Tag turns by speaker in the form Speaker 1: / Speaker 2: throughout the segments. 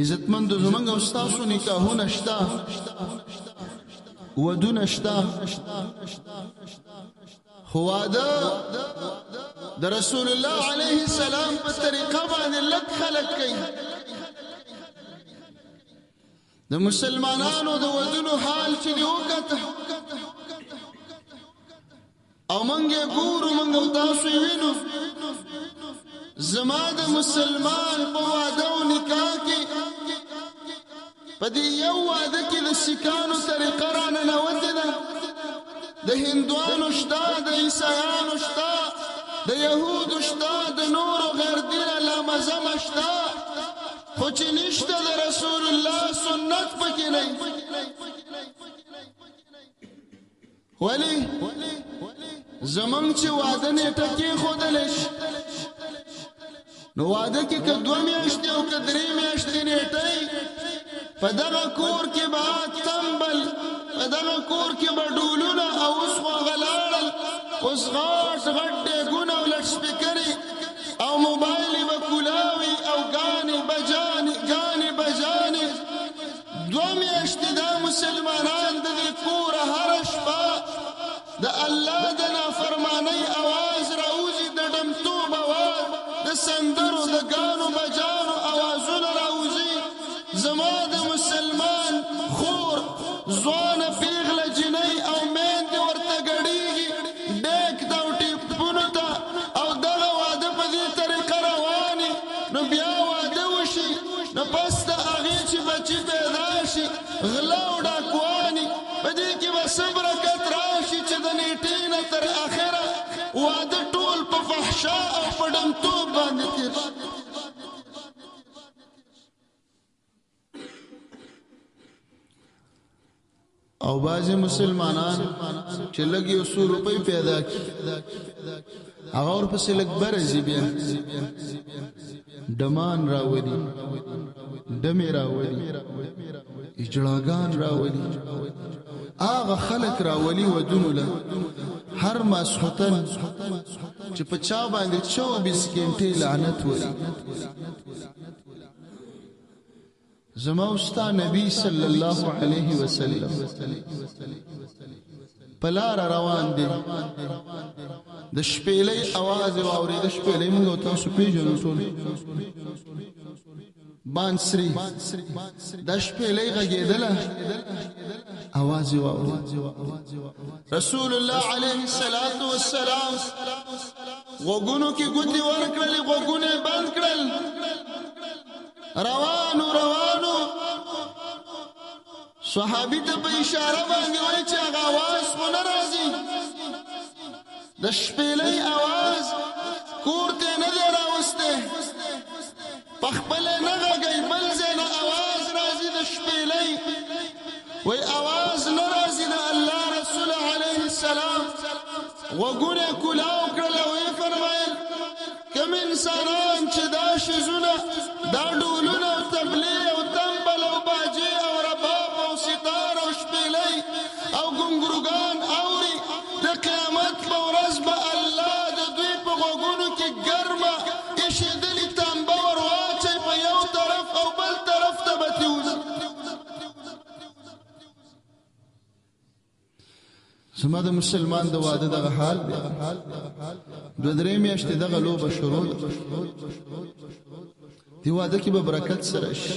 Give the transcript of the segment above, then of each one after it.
Speaker 1: عزتمند زمنګ او ستاسو نکاحونه شته ودونه شته خو واده د رسول الله علیه السلام په طریقه باندې لک خلق کوي د مسلمانانو د ودونو حال چې دی وکړه او منګه ګورو منګه تاسو وینو زما د مسلمان په واده او نکاح کې په دې یو واده کې د سکانو طریقه رانه نوته ده د هندوانو شته د عیسایانو شته د يهودو شته د نورو غیر دین لا مزم شته خو چې نشته د رسول الله سنت پکې نه ولی زمنګ چې واده نیټه کې خودلش نو واده کې که 2 میاشتې او که 3 میاشتې نیټه په دغه کور کې به تنبل په دغه کور کې به ډولونه او اوس خو غلاړل اوس غټ غټ ډېګونه او لټ سپیکرې او موبایل به کولاوي او ګانې بجانې 2 میاشتې دا مسلمانان د دې کوره هره شپه د الله د نافرمانۍ اواز راوځي د ډمتوب اواز د سندرو د ګانو بجانو اوازونه راوځي زما د مسلمان خور ځوانه پیغله جنۍ او میندې ورته ګډېږي ډیک ته او ټیپونو ته او دغه واده په دې طریقه رواني نو بیا واده وشي نو پس د هغې چې بچي پیدا شي غلا او ډاکواني په دې کې به څه برکت راشي چې د نیټې نه تر اخره واده ټول په فحشا او په ډمتوب باندې تېر شي او بعضی مسلمانان چې لږ 100 روپۍ پیدا کړي هغه ورپسې لږ برځي بیا ډمان راولي ډمې راولي اجړاګان راولي هغه خلک راولي ودونو له هر ماسخوتن چې په چا باندې 24 غنټې لعنت ولي زما استا نبی صلی الله علیه وسلم پلار روان دي د شپېلې आवाज واوري د شپېلې موږ تاسو پیژنو ټول بانسری د شپېلې غږیدله आवाज واوري رسول الله علیه الصلاۃ والسلام غوګونو کې ګوتې ورکړلې غوګونه بند کړل روانو صحابي ته په اشاره باندې وایي چې هغه आवाज خو نه راځي د شپېلې आवाज کور ته نه دی راوستی په خپله نه غږی بل ځای نه आवाज راځي د شپېلې وایي आवाز نه راځي د الله رسول علیه السلام غوږونه کلاو کړل او یې فرمایل کوم انسانان چې دا شیزونه دا ډولونه او تبلې او تنبل او باجې او رباب او ستار او شپېلې او ګونګروګان اوري د قیامت په ورځ به الله د دوی په غوږونو کې ګرمه ایښېدلې تنبه ور واچوي په یو طرف او بل طرف ته به تېوځي زما د مسلمان د واده دغه حال دی 2-3 میاشتې دغه لوبه شروع ده دی واده کې به برکت سره شي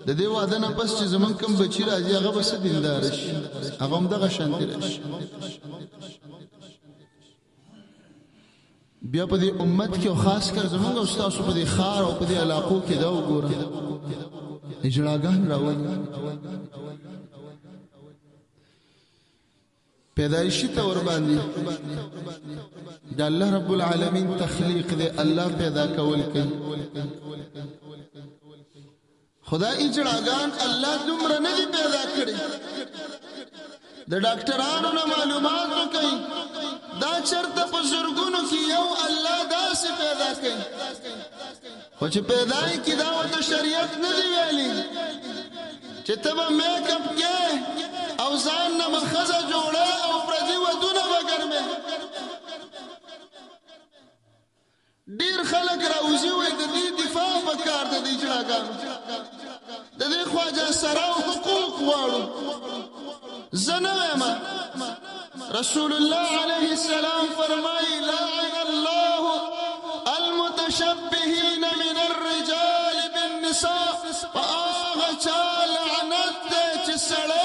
Speaker 1: د دې واده نه پس چې زمون کوم بچی راځي هغه به دیندار شي هغه هم دغه شانتي راشي بیا په دې امت کې او خاص کر زمونږ استاد په دې خار او په دې علاقو کې دا وګوره اجړاګان راوړي پیدایشی تور باندې د الله رب العالمین تخلیق دی الله پیدا کول کوي خدای اجړاګان الله دومره نه دی پیدا کړی د ډاکټرانو نه معلومات کوي دا چرته په زرګونو کې یو الله داسې پیدا کوي خو چې پیدا یې کې دا ورته شریعت نه دی ویلي چې ته به میک اپ کې او ځان نه مخزه جوړه او پردي ودونه وګرمه ډیر خلک راوځي وي د دې دفاع وکړ د دې جړا جړاګانو د دې خواجه سراو حقوق غواړو زه نه وایم رسول الله عليه السلام فرمایي لعن الله المتشبهين من الرجال بالنساء فآغا چا لعنت دی چې سړی